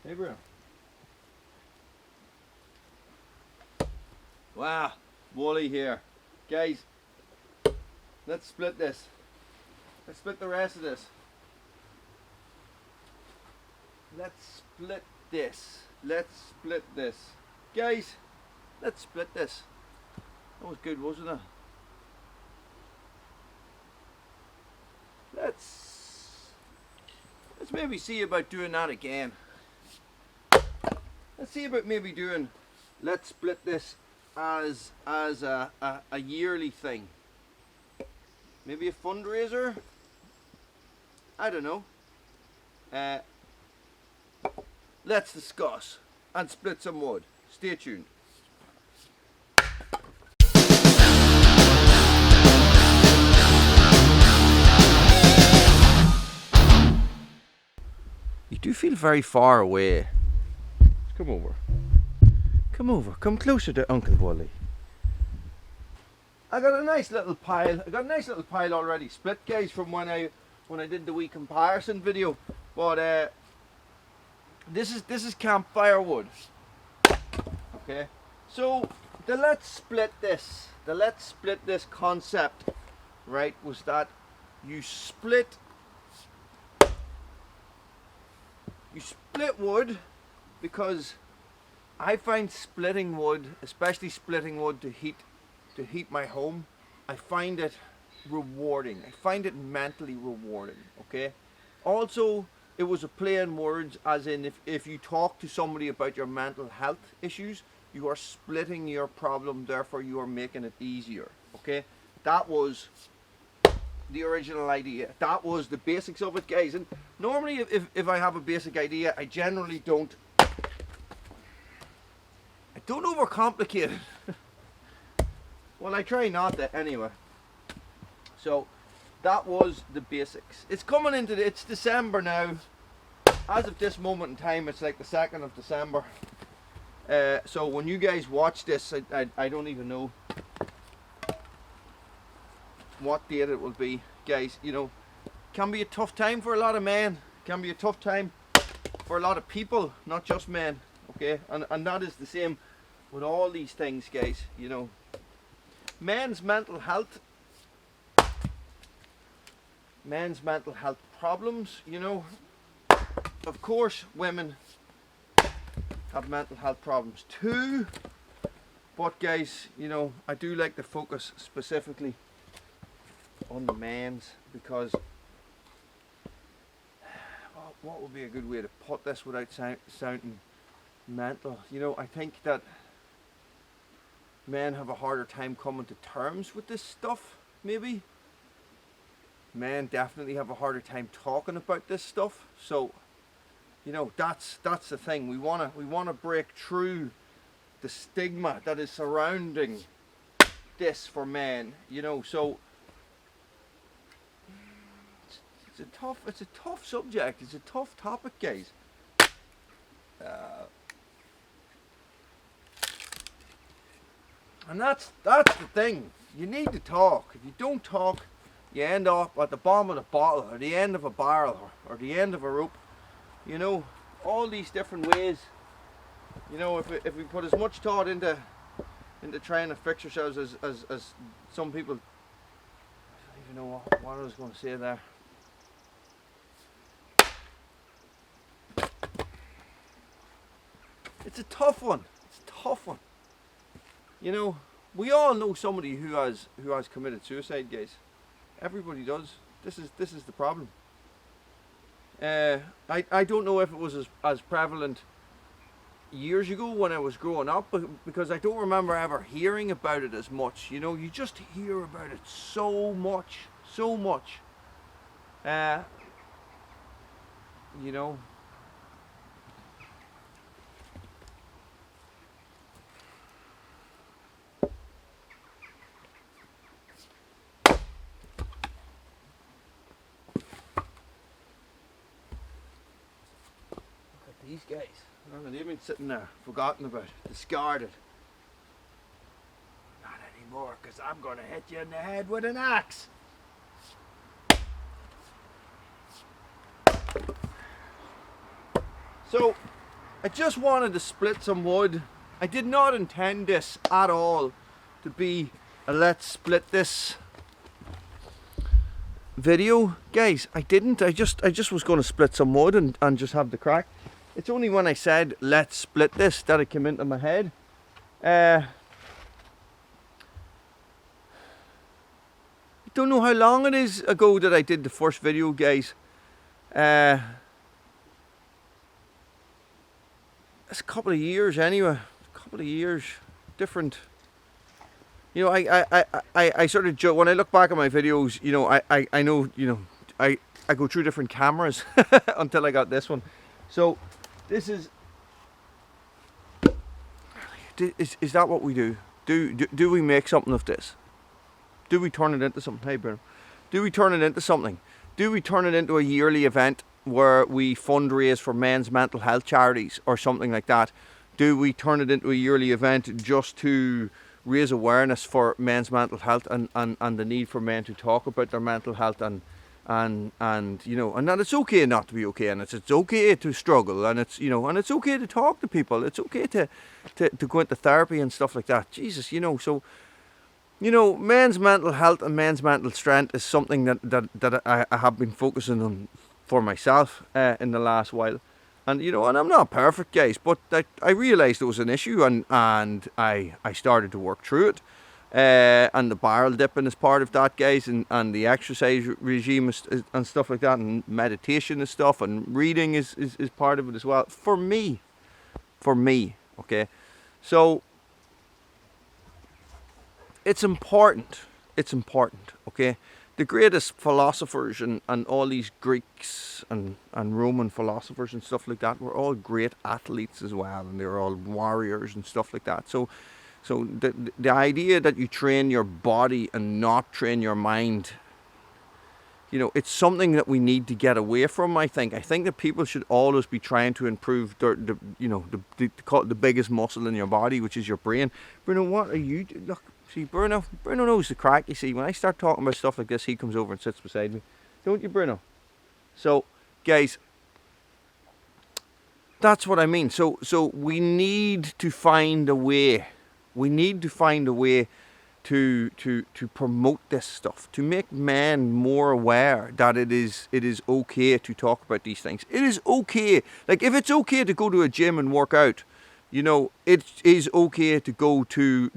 Hey, bro. Wow, Wally here. Guys, let's split this. Let's split the rest of this. Let's split this. Let's split this. Guys, let's split this. That was good, wasn't it? Let's maybe see about doing that again. Let's see about maybe doing, let's split this as a yearly thing. Maybe a fundraiser? I don't know. Let's discuss and split some wood. Stay tuned. You do feel very far away. Come over. Come over. Come closer to Uncle Wally. I got a nice little pile. Already split, guys, from when I did the wee comparison video. But this is camp firewood. Okay. So the let's split this concept, right, was that you split wood, because I find splitting wood, especially splitting wood to heat my home, I find it rewarding. I find it mentally rewarding. Okay. Also, it was a play on words, as in if you talk to somebody about your mental health issues, you are splitting your problem, therefore you are making it easier. Okay. That was the original idea. That was the basics of it, guys. And normally if I have a basic idea, I generally don't overcomplicate it. Well, I try not to anyway. So that was the basics. It's coming into it's December now. As of this moment in time, it's like the 2nd of December. So when you guys watch this, I don't even know what date it will be, guys. You know, can be a tough time for a lot of men. Can be a tough time for a lot of people, not just men. Okay, and that is the same with all these things, guys. You know, men's mental health problems, you know, of course women have mental health problems too, but guys, you know, I do like to focus specifically on the men's, because what would be a good way to put this without sounding mental? You know, I think that men have a harder time coming to terms with this stuff. Maybe men definitely have a harder time talking about this stuff. So, you know, that's the thing. We wanna break through the stigma that is surrounding this for men. You know, so it's a tough subject. It's a tough topic, guys. And that's the thing. You need to talk. If you don't talk, you end up at the bottom of the bottle, or the end of a barrel, or the end of a rope. You know, all these different ways. You know, if we put as much thought into trying to fix ourselves as some people. I don't even know what I was going to say there. It's a tough one. It's a tough one. You know, we all know somebody who has committed suicide, guys. Everybody does. This is the problem. I don't know if it was as prevalent years ago when I was growing up, because I don't remember ever hearing about it as much. You know, you just hear about it so much. You know. These guys, they've been sitting there, forgotten about, discarded. Not anymore, because I'm going to hit you in the head with an axe. So, I just wanted to split some wood. I did not intend this at all to be a let's split this video, guys. I didn't. I just was going to split some wood and just have the crack. It's only when I said let's split this that it came into my head. I don't know how long it is ago that I did the first video, guys. It's a couple of years anyway. A couple of years. Different. You know, I sort of joke when I look back at my videos. You know, I know, you know, I go through different cameras until I got this one. So this is that what we do? Do we make something of this? Do we turn it into something? Hey, Bruno. Do we turn it into something? Do we turn it into a yearly event where we fundraise for men's mental health charities or something like that? Do we turn it into a yearly event just to raise awareness for men's mental health and the need for men to talk about their mental health and you know, and that it's okay not to be okay, and it's okay to struggle, and it's, you know, and it's okay to talk to people, it's okay to go into therapy and stuff like that. Jesus, you know, so, you know, men's mental health and men's mental strength is something that I have been focusing on for myself in the last while. And, you know, and I'm not perfect, guys, but I realised it was an issue, and I started to work through it. And the barrel dipping is part of that, guys, and the exercise regime and stuff like that, and meditation and stuff, and reading is part of it as well. For me, okay? So, it's important, okay? The greatest philosophers and all these Greeks and Roman philosophers and stuff like that were all great athletes as well, and they were all warriors and stuff like that. So the idea that you train your body and not train your mind, you know, it's something that we need to get away from. I think that people should always be trying to improve the biggest muscle in your body, which is your brain. Bruno, what are you? Look. See, Bruno knows the crack. You see, when I start talking about stuff like this, he comes over and sits beside me. Don't you, Bruno? So, guys, that's what I mean. So we need to find a way. We need to find a way to promote this stuff, to make men more aware that it is okay to talk about these things. It is okay. Like, if it's okay to go to a gym and work out, you know, it is okay to go to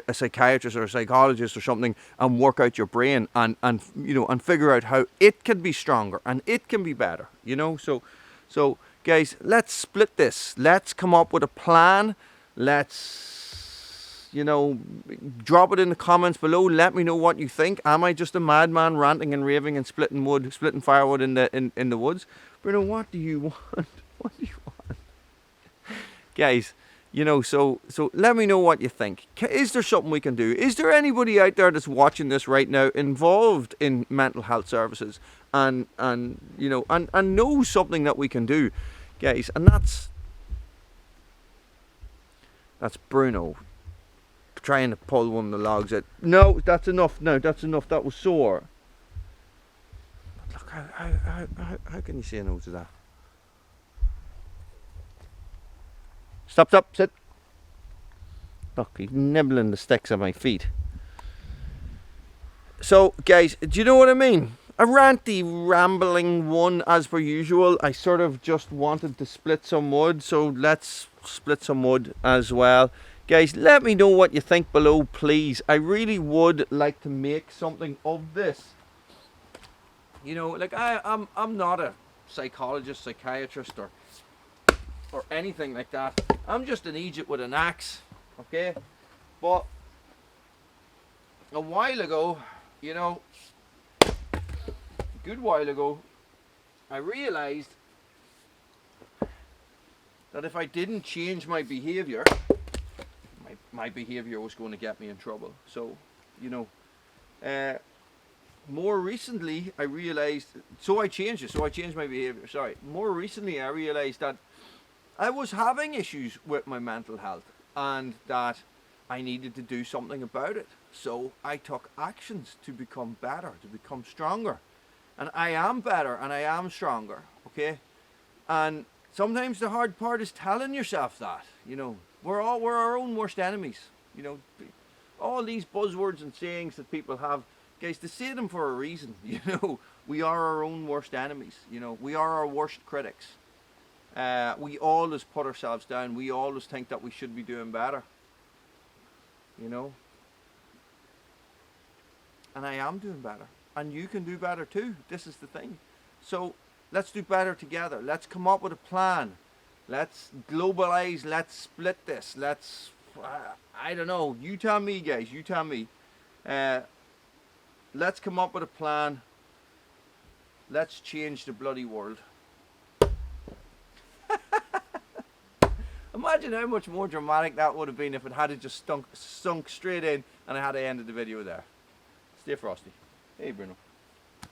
a psychiatrist or a psychologist or something and work out your brain and you know, and figure out how it can be stronger and it can be better, you know. So guys, let's split this. Let's come up with a plan. Let's, you know, drop it in the comments below. Let me know what you think. Am I just a madman ranting and raving and splitting firewood in the woods? Bruno, what do you want? What do you want? Guys, you know, so let me know what you think. Is there something we can do? Is there anybody out there that's watching this right now involved in mental health services and you know, and knows something that we can do, guys? And that's Bruno trying to pull one of the logs out. No, that's enough. No, that's enough. That was sore. But look, how can you say no to that? Stop, sit. Look, he's nibbling the sticks at my feet. So, guys, do you know what I mean? A ranty, rambling one as per usual. I sort of just wanted to split some wood, so let's split some wood as well. Guys, let me know what you think below, please. I really would like to make something of this. You know, like I'm not a psychologist, psychiatrist, or anything like that. I'm just an Egypt with an axe, okay? But a while ago, you know, a good while ago, I realized that if I didn't change my behavior, my behavior was going to get me in trouble. So, you know, more recently I realized, so I changed my behavior, sorry. More recently I realized that I was having issues with my mental health and that I needed to do something about it. So I took actions to become better, to become stronger. And I am better and I am stronger, okay? And sometimes the hard part is telling yourself that, you know, we're our own worst enemies, you know. All these buzzwords and sayings that people have, guys, they say them for a reason, you know. We are our own worst enemies, you know. We are our worst critics. We always put ourselves down. We always think that we should be doing better, you know. And I am doing better. And you can do better too. This is the thing. So let's do better together. Let's come up with a plan. Let's globalize. Let's split this. Let's, I don't know. You tell me, guys. You tell me. Let's come up with a plan. Let's change the bloody world. Imagine how much more dramatic that would have been if it had just sunk straight in and I had to end the video there. Stay frosty. Hey, Bruno.